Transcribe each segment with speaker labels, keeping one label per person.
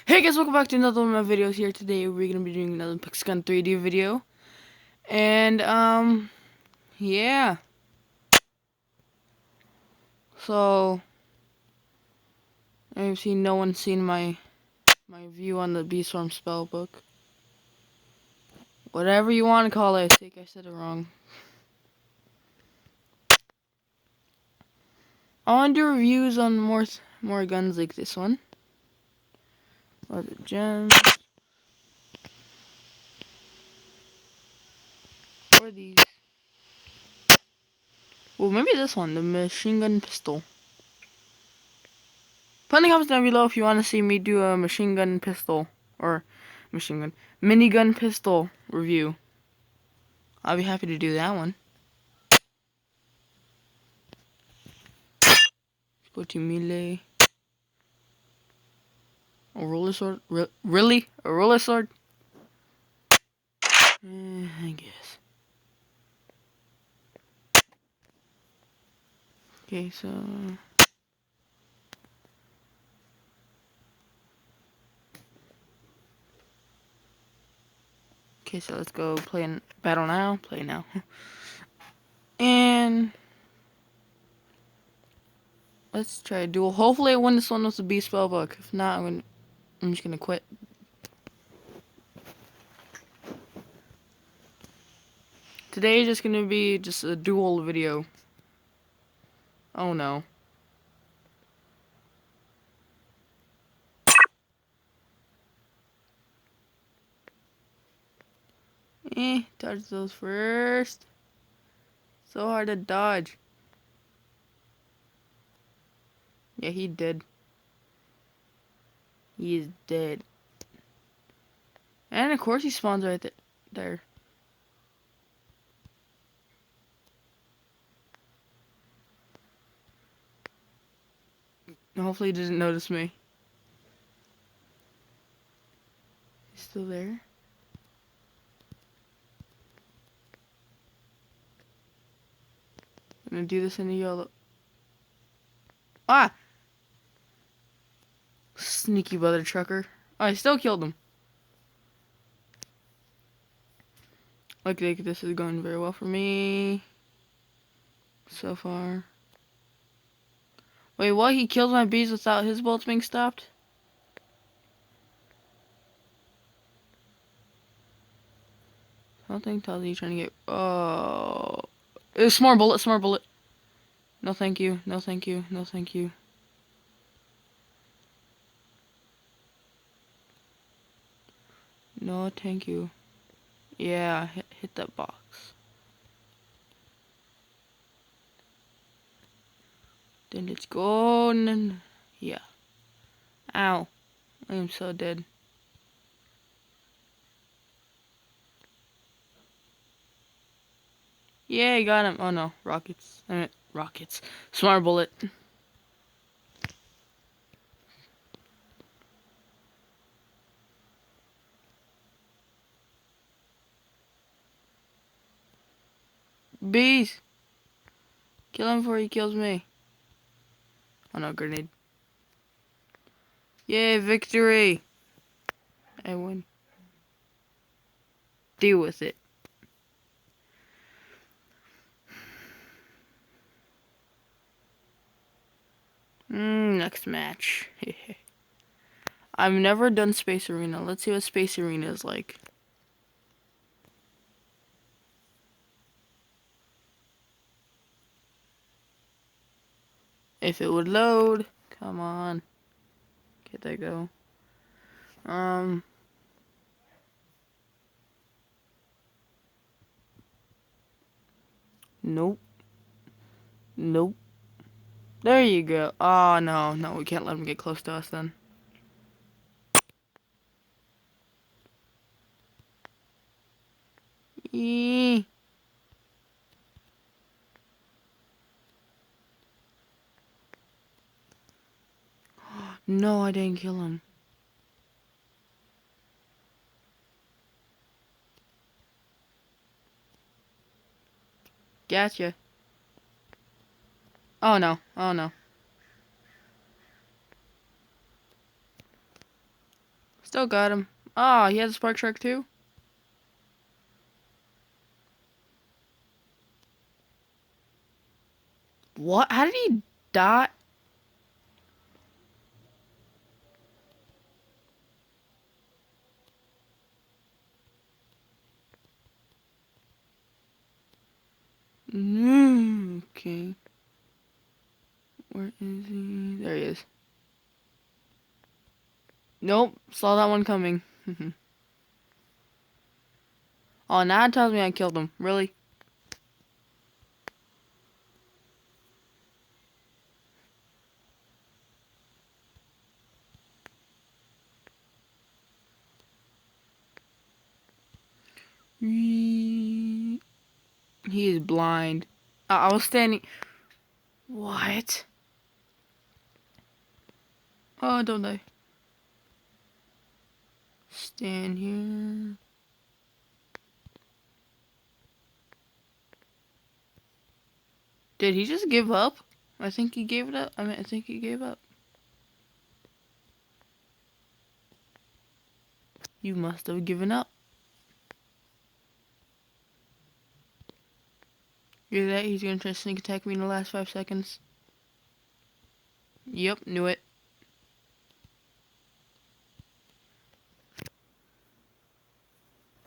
Speaker 1: Hey guys, welcome back to another one of my videos here. Today we're going to be doing another Pixgun 3D video. And, yeah. So, I've seen no one's seen my view on the Beeswarm spellbook. Whatever you want to call it, I think I said it wrong. I want to do reviews on more guns like this one. What are the gems? Or these. Well, maybe this one, the machine gun pistol. Put in the comments down below if you want to see me do a machine gun pistol or minigun pistol review. I'll be happy to do that one. Go to melee. A roller sword? Really? A roller sword? I guess. Okay, so... Okay, so let's go play in battle now. Play now. And... let's try a duel. Hopefully I win this one with the B spellbook. If not, I'm just gonna quit. Today is just gonna be just a duel video. Oh no. Dodge those first. So hard to dodge. Yeah, he did. He is dead. And of course he spawns right there. Hopefully he doesn't notice me. He's still there. I'm gonna do this in a yellow. Ah! Sneaky brother trucker. Oh, I still killed him. Looks like this is going very well for me. So far. Wait, what? He killed my bees without his bullets being stopped? Something tells you trying to get... oh... Smart bullet, smart bullet. No thank you, no thank you, no thank you. No thank you. Yeah, hit that box. Then let's go and... yeah. Ow. I am so dead. Yeah, I got him. Oh no, rockets. I mean, rockets. Smart bullet. Bees! Kill him before he kills me. Oh no, grenade. Yay, victory! I win. Deal with it. Next match. I've never done Space Arena. Let's see what Space Arena is like. If it would load. Come on. Get that go. Nope. Nope. There you go. Oh, no. No, we can't let him get close to us then. Eee. No, I didn't kill him. Gotcha. Oh, no. Oh, no. Still got him. Ah, he has a Spark Shark too? What? How did he die? Okay. Where is he? There he is. Nope. Saw that one coming. Oh, now it tells me I killed him. Really? He is blind. I was standing. What? Oh, don't die. Stand here. Did he just give up? I think he gave it up. I think he gave up. You must have given up. Hear that? He's gonna try to sneak attack me in the last 5 seconds. Yep, knew it.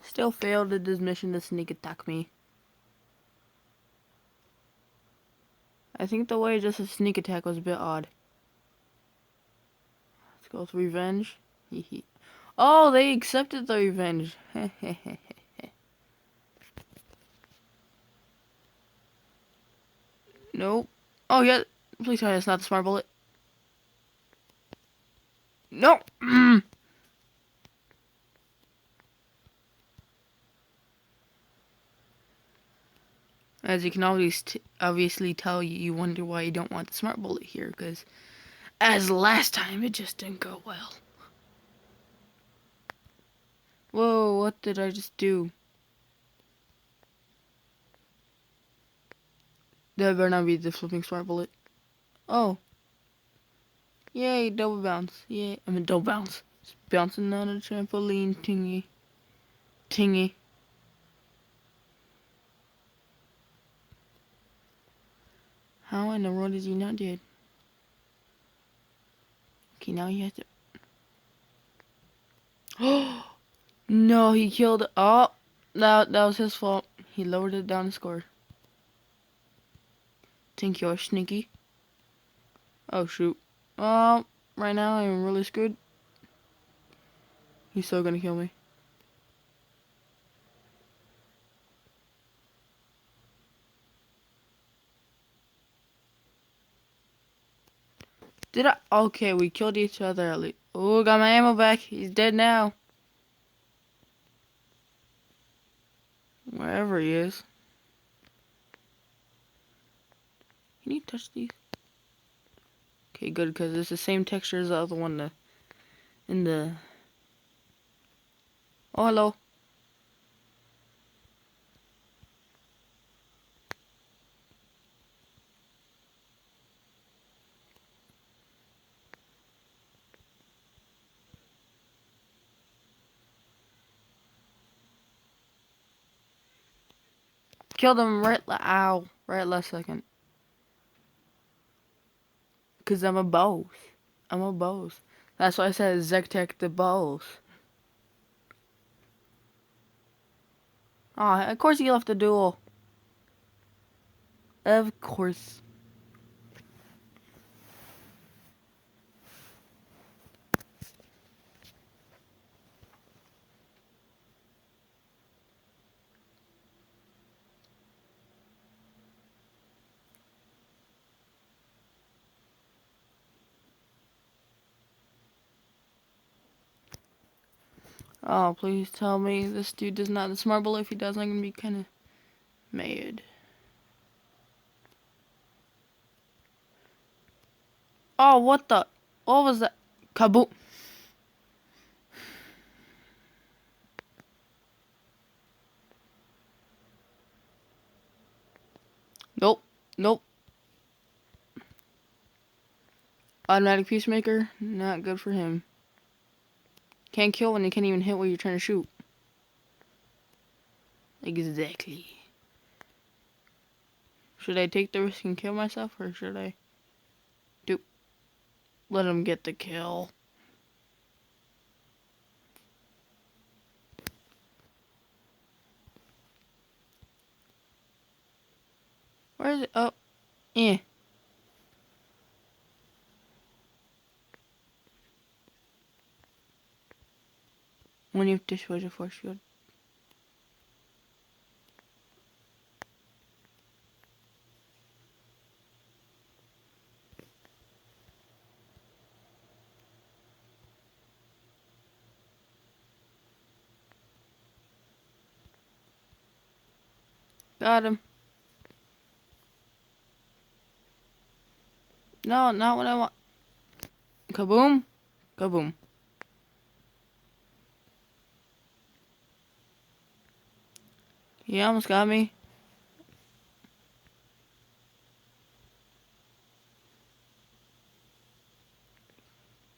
Speaker 1: Still failed at this mission to sneak attack me. I think the way just a sneak attack was a bit odd. Let's go with revenge. Oh, they accepted the revenge. Nope. Oh, yeah. Please tell me it's not the smart bullet. No. As you can obviously tell, you wonder why you don't want the smart bullet here, because as last time, it just didn't go well. Whoa, what did I just do? That better not be the flipping smart bullet. Oh. Yay, double bounce. Yay. I mean, double bounce. It's bouncing on a trampoline tingy. Tingy. How in the world is he not dead? Okay, now he has to... Oh! No, he killed... Oh! That was his fault. He lowered it down to score. Think you're sneaky. Oh, shoot. Oh, right now I'm really screwed. He's still gonna kill me. Did I? Okay, we killed each other at least. Oh, got my ammo back. He's dead now. Wherever he is. Can you touch these? Okay, good, because it's the same texture as the other one in the... Oh, hello. Killed him ow, right last second. Because I'm a boss. I'm a boss. That's why I said Zektek the boss. Aw, of course he left the duel. Of course. Oh, please tell me this dude does not the smart bullet. If he does, I'm gonna be kind of mad. Oh, what the? What was that? Kaboom. Nope. Nope. Automatic peacemaker. Not good for him. Can't kill when you can't even hit what you're trying to shoot. Exactly. Should I take the risk and kill myself, or should I let him get the kill? Where is it? Oh, yeah. When you have dishwasher force field. Got him. No, not what I want. Kaboom. Kaboom. He almost got me.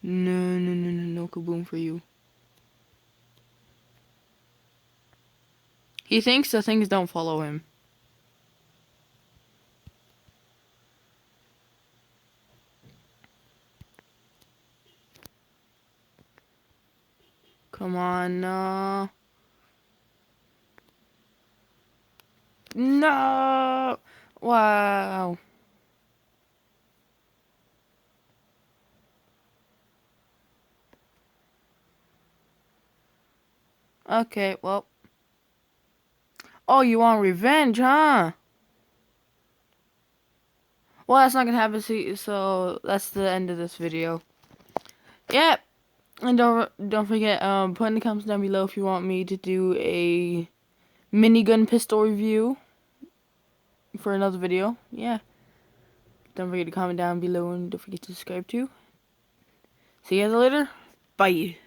Speaker 1: No, kaboom for you. He thinks the things don't follow him. Come on, no. No! Wow. Okay, well. Oh, you want revenge, huh? Well, that's not gonna happen, so that's the end of this video. Yep. And don't forget, put in the comments down below if you want me to do a minigun pistol review for another video. Yeah. Don't forget to comment down below and don't forget to subscribe too. See you guys later. Bye.